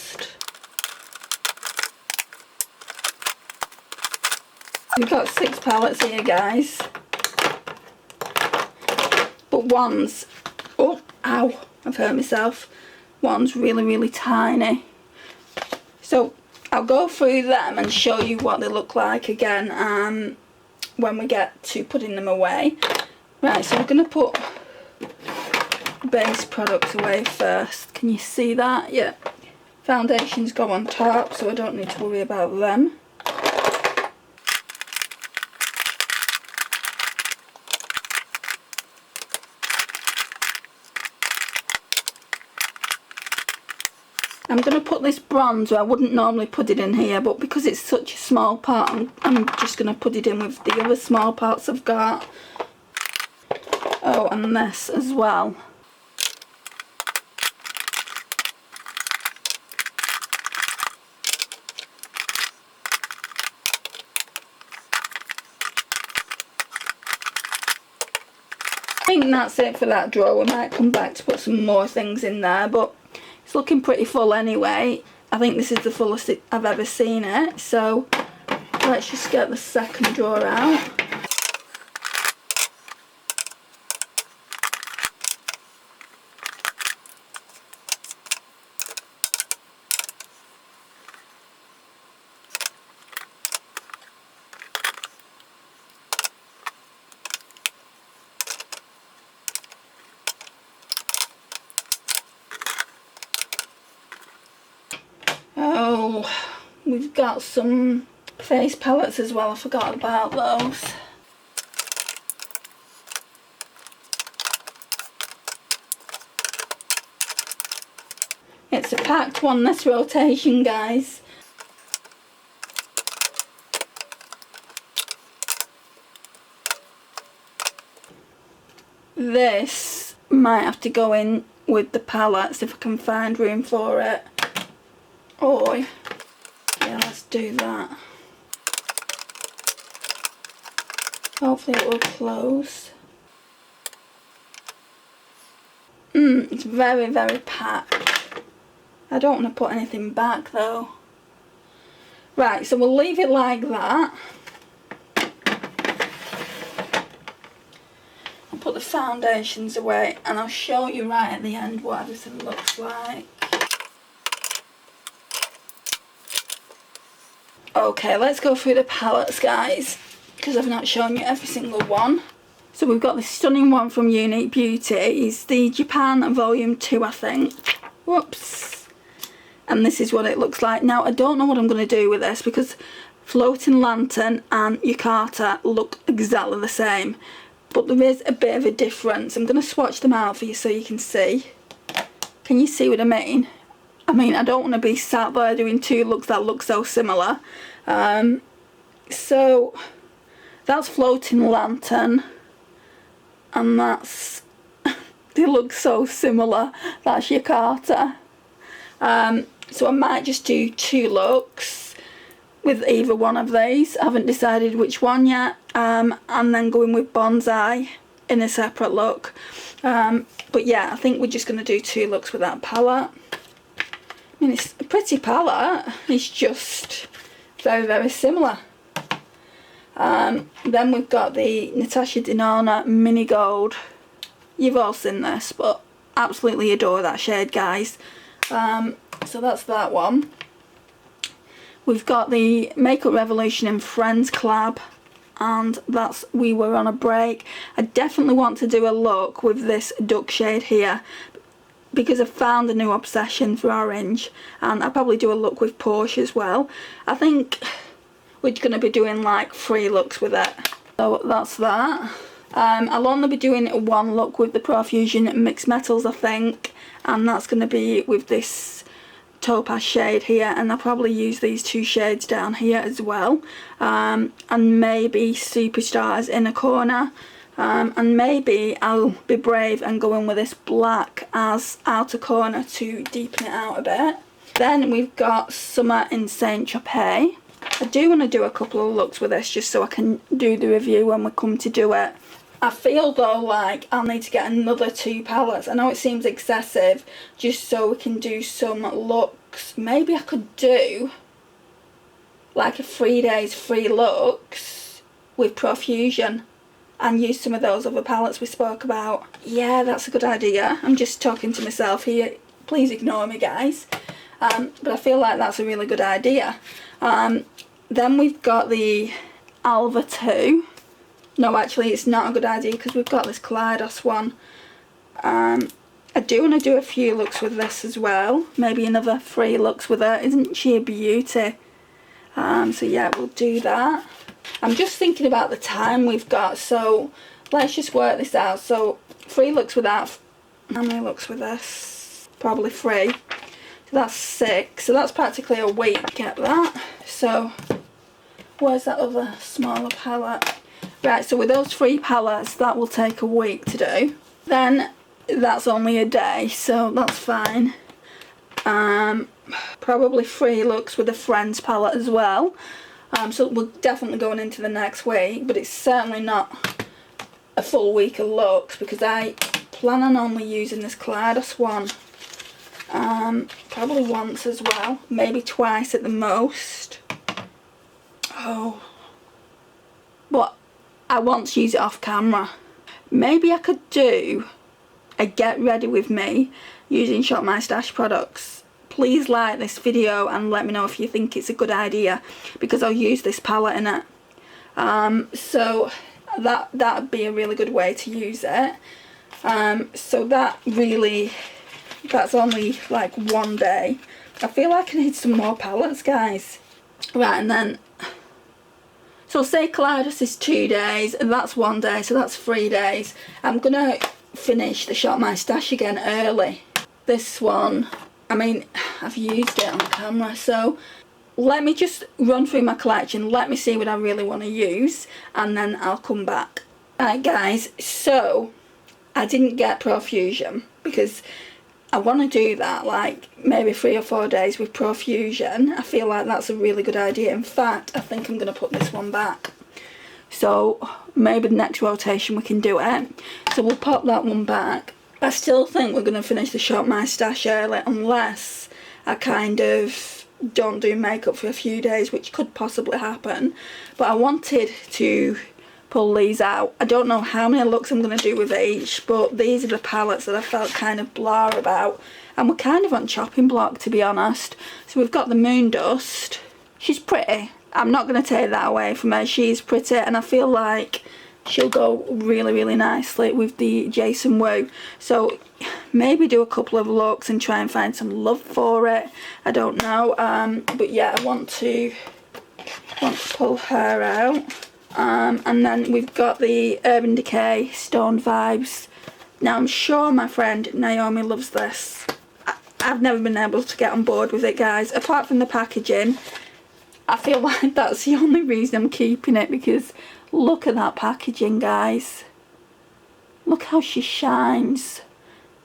We've got 6 palettes here, guys, but one's, oh, ow, I've hurt myself. One's really, really tiny. So I'll go through them and show you what they look like again when we get to putting them away. Right, so we're going to put base products away first. Can you see that? Yeah. Foundations go on top, so I don't need to worry about them. I'm going to put this bronzer. I wouldn't normally put it in here, but because it's such a small part, I'm just going to put it in with the other small parts I've got. Oh, and this as well. I think that's it for that drawer. We might come back to put some more things in there, but it's looking pretty full anyway. I think this is the fullest I've ever seen it. So let's just get the second drawer out. Oh, we've got some face palettes as well, I forgot about those. It's a packed one, this rotation, guys. This might have to go in with the palettes if I can find room for it. Oh, yeah, let's do that. Hopefully it will close. It's very, very packed. I don't want to put anything back though. Right, so we'll leave it like that. I'll put the foundations away and I'll show you right at the end what everything looks like. Okay, let's go through the palettes, guys, because I've not shown you every single one. So we've got this stunning one from Unique Beauty. It's the Japan Volume 2, I think. Whoops. And this is what it looks like. Now, I don't know what I'm going to do with this because Floating Lantern and Yukata look exactly the same. But there is a bit of a difference. I'm going to swatch them out for you so you can see. Can you see what I mean? I mean, I don't want to be sat there doing two looks that look so similar. So, that's Floating Lantern. And that's, they look so similar. That's Yukata. So I might just do two looks with either one of these. I haven't decided which one yet. And then going with Bonsai in a separate look. But yeah, I think we're just going to do two looks with that palette. I mean, it's a pretty palette. It's just very, very similar. Then we've got the Natasha Denona Mini Gold. You've all seen this, but absolutely adore that shade, guys. So that's that one. We've got the Makeup Revolution and Friends collab, and that's We Were on a Break. I definitely want to do a look with this duck shade here because I've found a new obsession for orange, and I'll probably do a look with Porsche as well. I think we're going to be doing like 3 looks with it. So that's that. I'll only be doing one look with the Profusion Mixed Metals, I think, and that's going to be with this topaz shade here, and I'll probably use these 2 shades down here as well, and maybe Superstars in a corner, and maybe I'll be brave and go in with this black as outer corner to deepen it out a bit. Then we've got Summer in Saint Tropez. I do want to do a couple of looks with this just so I can do the review when we come to do it. I feel though like I'll need to get another 2 palettes. I know it seems excessive, just so we can do some looks. Maybe I could do like a 3 days 3 looks with Profusion and use some of those other palettes we spoke about. Yeah, that's a good idea. I'm just talking to myself here. Please ignore me, guys. But I feel like that's a really good idea. Then we've got the Alva 2. No, actually it's not a good idea because we've got this Kaleidos one. I do want to do a few looks with this as well. Maybe another 3 looks with her. Isn't she a beauty? So yeah, we'll do that. I'm just thinking about the time we've got, so let's just work this out. So 3 looks with that. How many looks with this? Probably 3. So that's 6. So that's practically a week. Get that. So where's that other smaller palette? Right, so with those 3 palettes, that will take a week to do. Then that's only a day, so that's fine. Probably 3 looks with a Friends palette as well. So we're definitely going into the next week, but it's certainly not a full week of looks because I plan on only using this Kaleidos one. Probably once as well, maybe twice at the most. Oh, but I want to use it off camera. Maybe I could do a get ready with me using Shop My Stash products. Please like this video and let me know if you think it's a good idea because I'll use this palette in it. So that'd be a really good way to use it. So that's only like 1 day. I feel like I need some more palettes, guys. Right, and then, so say Kaleidos is 2 days, and that's 1 day, so that's 3 days. I'm gonna finish the Shop My Stash again early. This one, I mean, I've used it on camera, so let me just run through my collection, let me see what I really want to use, and then I'll come back. Right, guys, so I didn't get Profusion because I want to do that, like maybe 3 or 4 days with Profusion. I feel like that's a really good idea. In fact, I think I'm going to put this one back. So maybe the next rotation we can do it. So we'll pop that one back. I still think we're going to finish the Shop My Stash early unless I kind of don't do makeup for a few days, which could possibly happen. But I wanted to pull these out. I don't know how many looks I'm going to do with each, but these are the palettes that I felt kind of blah about, and we're kind of on chopping block, to be honest. So we've got the Moon Dust. She's pretty, I'm not going to take that away from her, she's pretty, and I feel like she'll go really, really nicely with the Jason Wu. So maybe do a couple of looks and try and find some love for it, I don't know. But yeah, I want to pull her out. And then we've got the Urban Decay Stone Vibes. Now I'm sure my friend Naomi loves this. I've never been able to get on board with it, guys, apart from the packaging. I feel like that's the only reason I'm keeping it, because look at that packaging, guys. Look how she shines.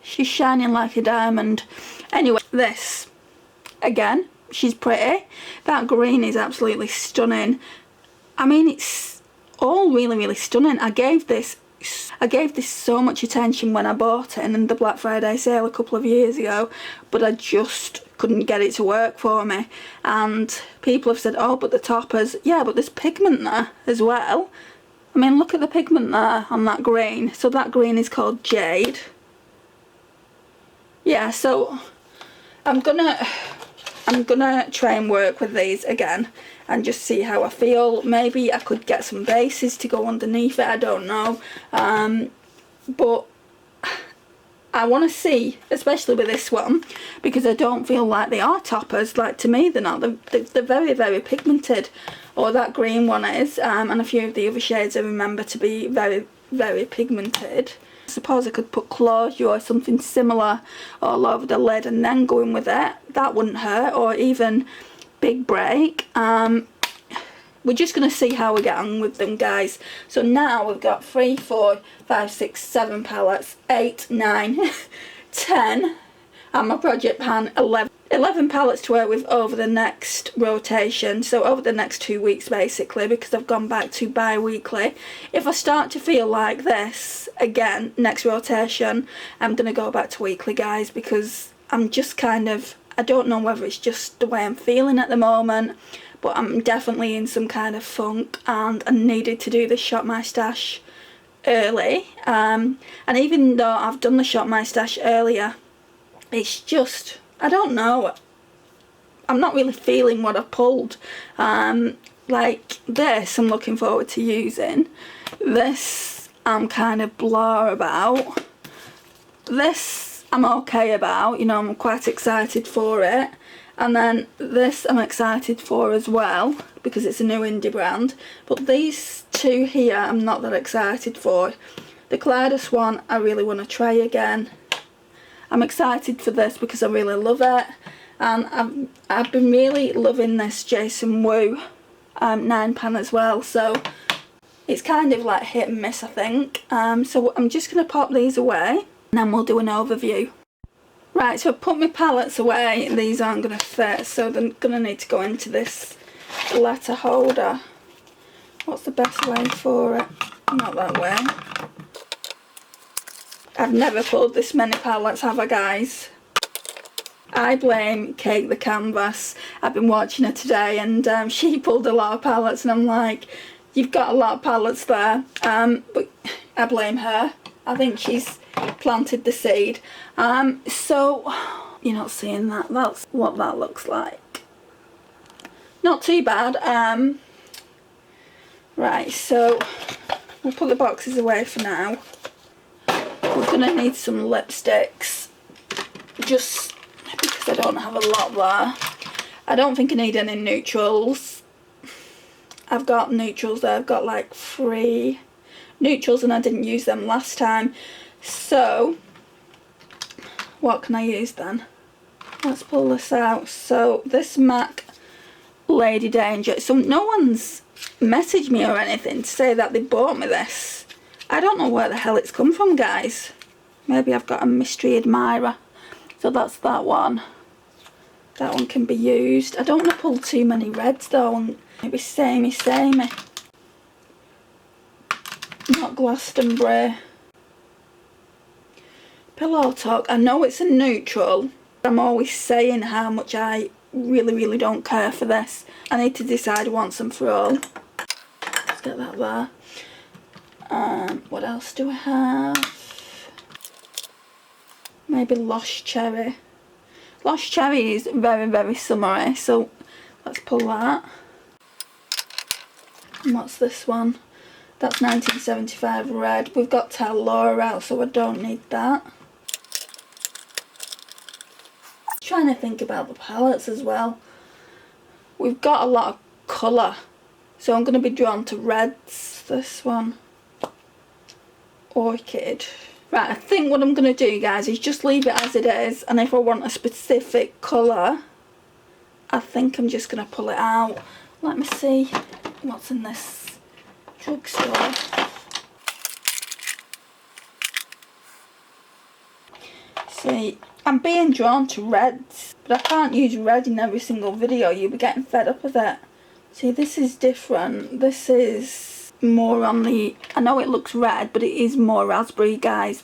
She's shining like a diamond. Anyway, this, again, she's pretty. That green is absolutely stunning. I mean, it's all really, really stunning. I gave this so much attention when I bought it in the Black Friday sale a couple of years ago, but I just couldn't get it to work for me. And people have said, oh, but the toppers, yeah, but there's pigment there as well. I mean, look at the pigment there on that green. So that green is called Jade. Yeah, so I'm gonna try and work with these again and just see how I feel. Maybe I could get some bases to go underneath it, I don't know. But I want to see, especially with this one, because I don't feel like they are toppers. Like, to me, they're not. They're very, very pigmented. Or that green one is, and a few of the other shades I remember to be very, very pigmented. I suppose I could put Closure or something similar all over the lid and then go in with it. That wouldn't hurt. Or even Big Break. We're just going to see how we get on with them, guys. So now we've got 3, 4, 5, 6, 7 palettes, 8, 9, 10, and my project pan 11 palettes to work with over the next rotation. So over the next 2 weeks, basically, because I've gone back to bi-weekly. If I start to feel like this again next rotation, I'm going to go back to weekly, guys, because I'm just kind of, I don't know whether it's just the way I'm feeling at the moment, but I'm definitely in some kind of funk, and I needed to do the Shop My Stash early. And even though I've done the Shop My Stash earlier, it's just, I don't know, I'm not really feeling what I pulled. Like this, I'm looking forward to using. This, I'm kind of blah about. This, I'm okay about, you know, I'm quite excited for it. And then this I'm excited for as well, because it's a new indie brand. But these two here I'm not that excited for. The Kaleidos one I really want to try again. I'm excited for this because I really love it. And I've been really loving this Jason Wu 9 pan as well. So it's kind of like hit and miss, I think. So I'm just going to pop these away and then we'll do an overview. Right, so I've put my palettes away. These aren't going to fit, so they're going to need to go into this letter holder. What's the best way for it? Not that way. I've never pulled this many palettes, have I, guys? I blame Cake the Canvas. I've been watching her today, and she pulled a lot of palettes, and I'm like, you've got a lot of palettes there. But I blame her. I think she's planted the seed. So you're not seeing that. That's what that looks like. Not too bad. Right, so we'll put the boxes away for now. We're gonna need some lipsticks, just because because I don't have a lot there. I don't think I need any neutrals. I've got neutrals there. I've got like 3 neutrals and I didn't use them last time. So what can I use then? Let's pull this out. So this MAC Lady Danger. So no one's messaged me or anything to say that they bought me this. I don't know where the hell it's come from, guys. Maybe I've got a mystery admirer. So that's that one. That one can be used. I don't want to pull too many reds though, and maybe samey. Not Glastonbury. Pillow Talk. I know it's a neutral. I'm always saying how much I really don't care for this. I need to decide once and for all. Let's get that there. What else do I have? Maybe Lost Cherry. Lost Cherry is very summery, so let's pull that. And what's this one? That's 1975 red. We've got Tell Laura out, so I don't need that. Trying to think about the palettes as well. We've got a lot of colour, so I'm going to be drawn to reds. This one. Orchid. Right, I think what I'm going to do, guys, is just leave it as it is, and if I want a specific colour, I think I'm just going to pull it out. Let me see what's in this drugstore. See, I'm being drawn to reds, but I can't use red in every single video. You'll be getting fed up with it. See, this is different. This is more on the, I know it looks red, but it is more raspberry, guys.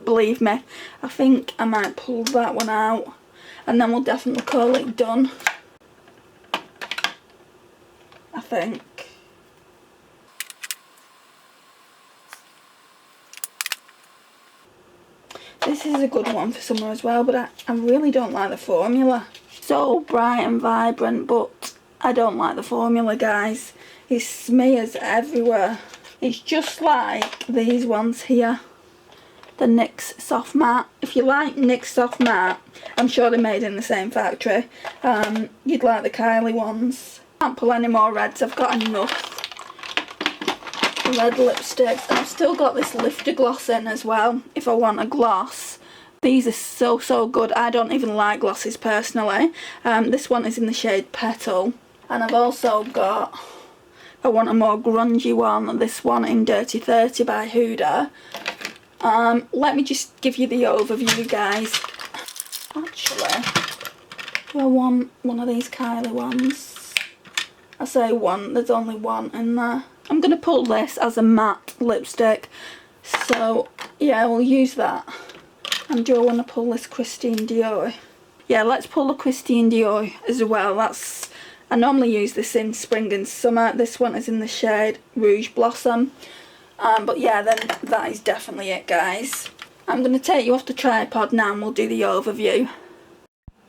Believe me. I think I might pull that one out, and then we'll definitely call it done. I think. This is a good one for summer as well, but I really don't like the formula. So bright and vibrant, but I don't like the formula, guys. It smears everywhere. It's just like these ones here. The NYX Soft Matte. If you like NYX Soft Matte, I'm sure they're made in the same factory. You'd like the Kylie ones. Can't pull any more reds. I've got enough red lipsticks, and I've still got this lifter gloss in as well if I want a gloss. These are so good. I don't even like glosses personally. This one is in the shade Petal, and I've also got, I want a more grungy one, this one in Dirty 30 by Huda. Let me just give you the overview, guys. Actually, do I want one of these Kylie ones? I say one, there's only one in there. I'm going to pull this as a matte lipstick, so yeah, we'll use that. And do I want to pull this Christian Dior? Yeah, let's pull the Christian Dior as well. I normally use this in spring and summer. This one is in the shade Rouge Blossom. But yeah, then that is definitely it, guys. I'm going to take you off the tripod now and we'll do the overview.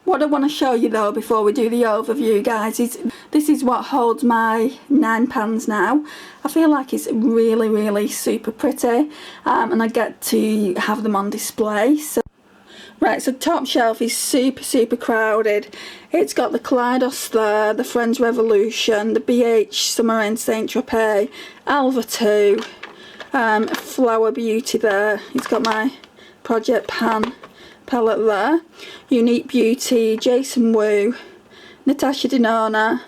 What I want to show you though before we do the overview, guys, is this is what holds my 9 pans now. I feel like it's really super pretty, and I get to have them on display. So right, so top shelf is super crowded. It's got the Kaleidos there, the Friends Revolution, the BH Summer in Saint Tropez, Alva 2, Flower Beauty there. It's got my Project Pan palette there, Unique Beauty, Jason Wu, Natasha Denona,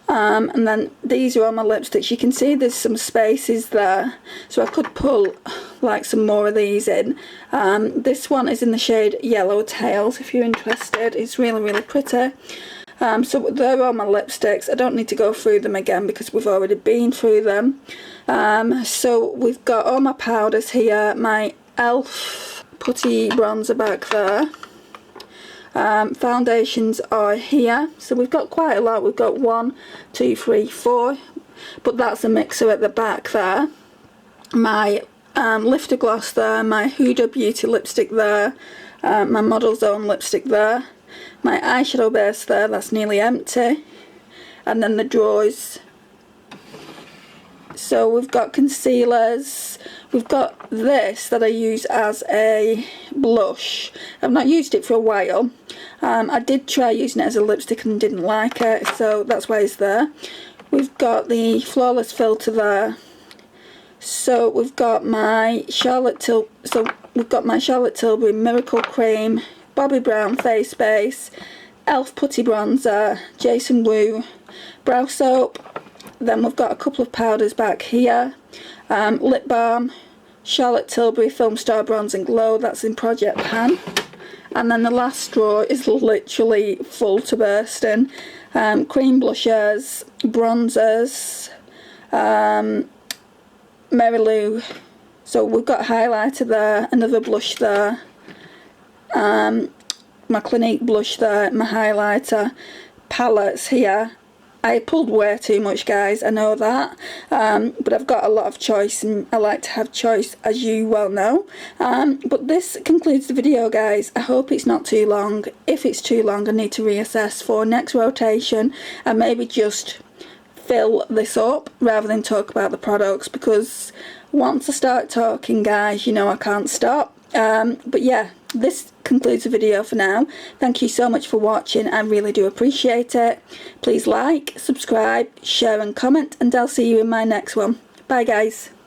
and then these are all my lipsticks. You can see there's some spaces there, so I could pull like some more of these in. This one is in the shade Yellow Tails if you're interested. It's really pretty. So they're all my lipsticks. I don't need to go through them again because we've already been through them. So we've got all my powders here, my ELF putty bronzer back there. Foundations are here, so we've got quite a lot. We've got 1, 2, 3, 4, but that's a mixer at the back there. My lifter gloss there, my Huda Beauty lipstick there, my Model's Own lipstick there, my eyeshadow base there, that's nearly empty, and then the drawers. So we've got concealers, We've got this that I use as a blush. I've not used it for a while. I did try using it as a lipstick and didn't like it, so that's why it's there. We've got the Flawless filter there. So we've got my Charlotte Tilbury Miracle Cream, Bobbi Brown Face Base, Elf Putty Bronzer, Jason Wu Brow Soap. Then we've got a couple of powders back here. Lip Balm, Charlotte Tilbury Film Star Bronze and Glow, that's in Project Pan. And then the last drawer is literally full to bursting. Cream blushers, bronzers, Mary Lou. So we've got highlighter there, another blush there, my Clinique blush there, my highlighter, palettes here. I pulled way too much, guys, I know that, but I've got a lot of choice and I like to have choice, as you well know. But this concludes the video, guys. I hope it's not too long. If it's too long, I need to reassess for next rotation and maybe just fill this up rather than talk about the products, because once I start talking, guys, you know I can't stop. But yeah, this concludes the video for now. Thank you so much for watching. I really do appreciate it. Please like, subscribe, share and comment, and I'll see you in my next one. Bye, guys.